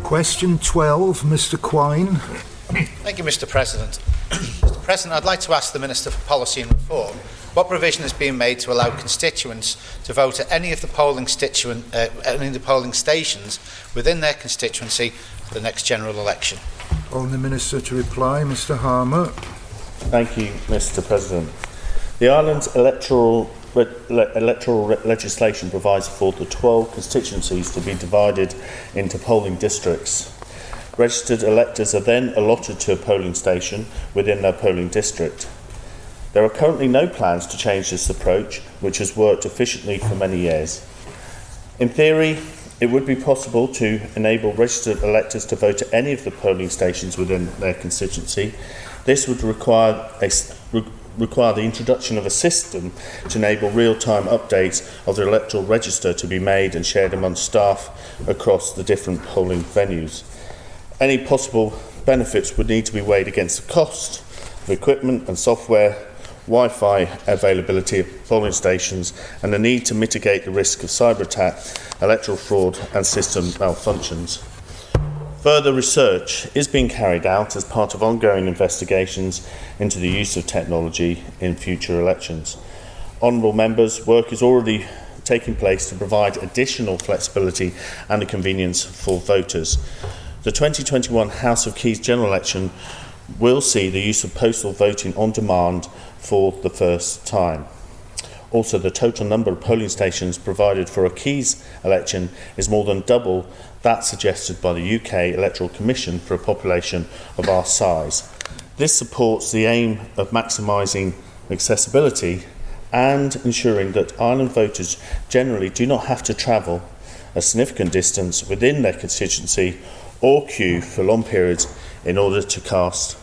Question 12, Mr. Quine. Thank you, Mr. President. Mr. President, I'd like to ask the Minister for Policy and Reform what provision is being made to allow constituents to vote at any of the polling stations within their constituency for the next general election. On the Minister to reply, Mr. Harmer. Thank you, Mr. President. The Ireland's electoral legislation provides for the 12 constituencies to be divided into polling districts. Registered electors are then allotted to a polling station within their polling district. There are currently no plans to change this approach, which has worked efficiently for many years. In theory, it would be possible to enable registered electors to vote at any of the polling stations within their constituency. This would require the introduction of a system to enable real-time updates of the electoral register to be made and shared among staff across the different polling venues. Any possible benefits would need to be weighed against the cost of equipment and software, Wi-Fi availability of polling stations, and the need to mitigate the risk of cyber attack, electoral fraud and system malfunctions. Further research is being carried out as part of ongoing investigations into the use of technology in future elections. Honourable members, work is already taking place to provide additional flexibility and a convenience for voters. The 2021 House of Keys general election will see the use of postal voting on demand for the first time. Also, the total number of polling stations provided for a Keys election is more than double that suggested by the UK Electoral Commission for a population of our size. This supports the aim of maximising accessibility and ensuring that Ireland voters generally do not have to travel a significant distance within their constituency or queue for long periods in order to cast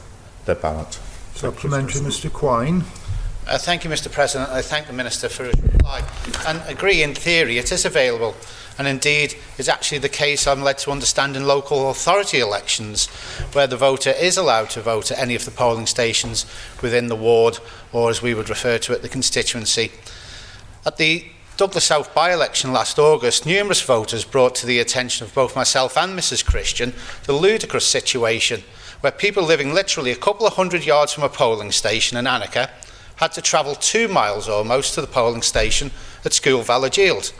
their ballot. Supplementary, Mr. Quine. Thank you, Mr. President. I thank the Minister for his reply and agree in theory it is available, and indeed is actually the case I'm led to understand in local authority elections where the voter is allowed to vote at any of the polling stations within the ward, or as we would refer to it, the constituency. At the Douglas South by-election last August, numerous voters brought to the attention of both myself and Mrs Christian the ludicrous situation where people living literally a couple of hundred yards from a polling station in Annika had to travel 2 miles almost to the polling station at School Village Yield.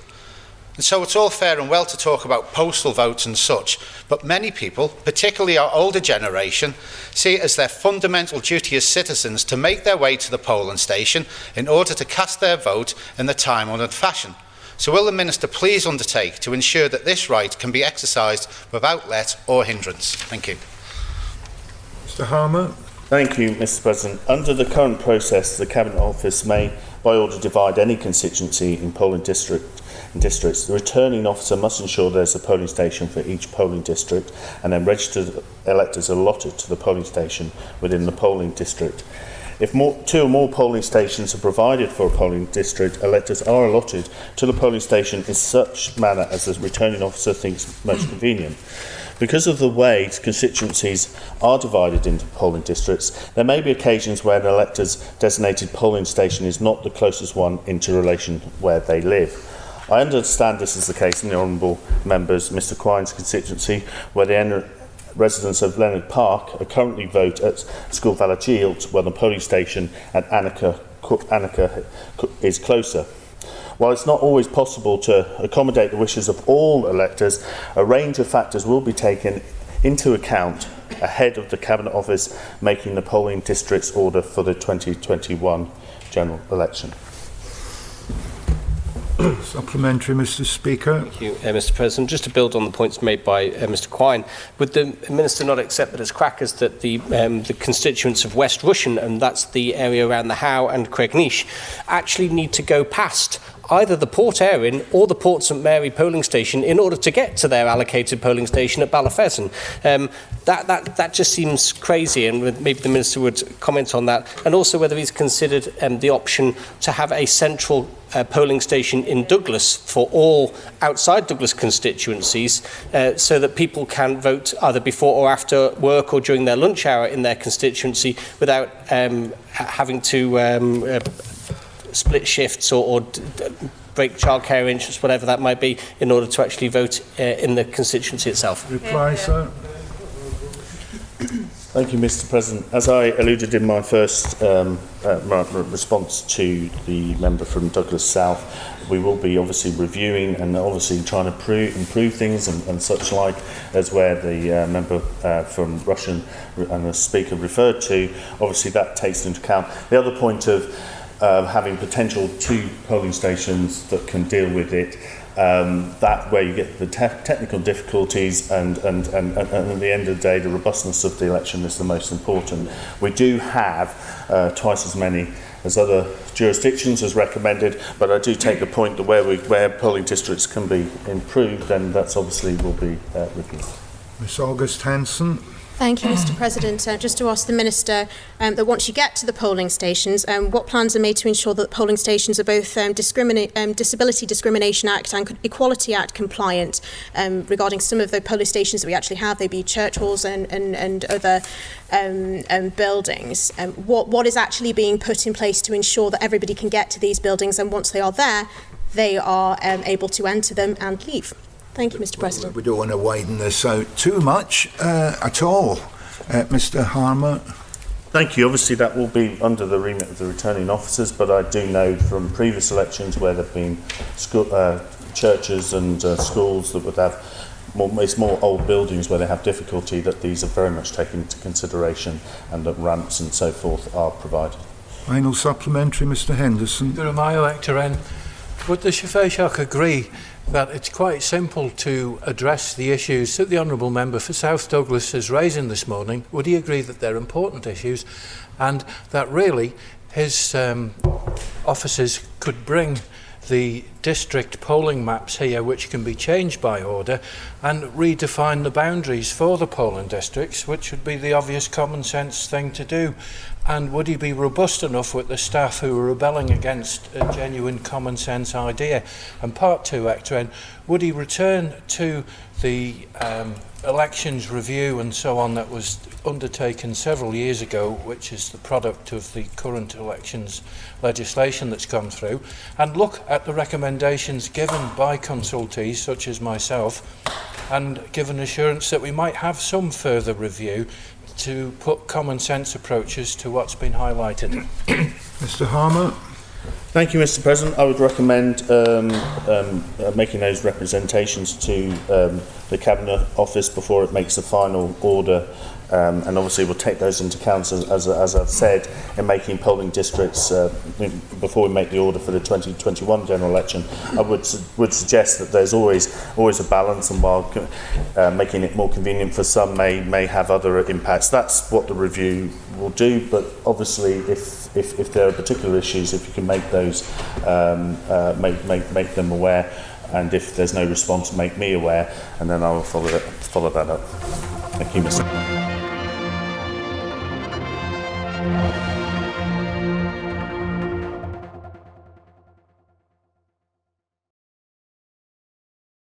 And so it's all fair and well to talk about postal votes and such, but many people, particularly our older generation, see it as their fundamental duty as citizens to make their way to the polling station in order to cast their vote in the time-honoured fashion. So will the Minister please undertake to ensure that this right can be exercised without let or hindrance? Thank you. Mr. Harmer. Thank you, Mr. President. Under the current process, the Cabinet Office may, by order, divide any constituency in polling districts. The returning officer must ensure there's a polling station for each polling district, and then registered electors are allotted to the polling station within the polling district. If 2 or more polling stations are provided for a polling district, electors are allotted to the polling station in such manner as the returning officer thinks most convenient. Because of the way constituencies are divided into polling districts, there may be occasions where an elector's designated polling station is not the closest one into relation where they live. I understand this is the case in the Honourable Members Mr Quine's constituency, where the residents of Leonard Park currently vote at School Village Yield, where the polling station at Annika is closer. While it's not always possible to accommodate the wishes of all electors, a range of factors will be taken into account ahead of the Cabinet Office making the polling districts order for the 2021 general election. Supplementary, Mr. Speaker. Thank you, Mr. President. Just to build on the points made by Mr. Quine, would the Minister not accept that as crackers that the constituents of West Rushen, and that's the area around the Howe and Craignish, actually need to go past either the Port Erin or the Port St Mary polling station in order to get to their allocated polling station at Ballafesson? That just seems crazy, and maybe the Minister would comment on that, and also whether he's considered the option to have a central polling station in Douglas for all outside Douglas constituencies, so that people can vote either before or after work or during their lunch hour in their constituency without having to split shifts or break childcare interests, whatever that might be, in order to actually vote in the constituency itself. Reply, sir. Thank you, Mr. President. As I alluded in my first response to the member from Douglas South, we will be obviously reviewing and obviously trying to improve things and such like, as where the member from Russian and the speaker referred to. Obviously that takes into account the other point of having potential 2 polling stations that can deal with it. That where you get the technical difficulties and at the end of the day the robustness of the election is the most important. We do have twice as many as other jurisdictions as recommended, but I do take the point that where polling districts can be improved, then that's obviously will be reviewed. Miss August Hanson. Thank you, Mr. President. Just to ask the Minister that once you get to the polling stations, what plans are made to ensure that polling stations are both Disability Discrimination Act and Equality Act compliant regarding some of the polling stations that we actually have, they be church halls and other buildings. What is actually being put in place to ensure that everybody can get to these buildings, and once they are there, they are able to enter them and leave? Thank you, Mr. President. We don't want to widen this out too much at all. Mr. Harmer. Thank you. Obviously that will be under the remit of the returning officers, but I do know from previous elections where there have been churches and schools that would have more old buildings where they have difficulty, that these are very much taken into consideration and that ramps and so forth are provided. Final supplementary, Mr. Henderson. My electorate, would the Shafeshok agree that it's quite simple to address the issues that the Honourable Member for South Douglas is raising this morning? Would he agree that they're important issues and that really his officers could bring the district polling maps here, which can be changed by order, and redefine the boundaries for the polling districts, which would be the obvious common sense thing to do? And would he be robust enough with the staff who are rebelling against a genuine common sense idea? And part 2, Ector, would he return to the elections review and so on that was undertaken several years ago, which is the product of the current elections legislation that's come through, and look at the recommendations given by consultees such as myself, and give an assurance that we might have some further review to put common sense approaches to what's been highlighted? Mr. Harmer. Thank you, Mr. President. I would recommend making those representations to the Cabinet Office before it makes the final order, and obviously we'll take those into account, as I've said, in making polling districts before we make the order for the 2021 general election. I would suggest that there's always a balance, and while making it more convenient for some may have other impacts. That's what the review will do, but obviously if there are particular issues, if you can make those make them aware, and if there's no response, make me aware, and then I will follow that up. Thank you, Mr.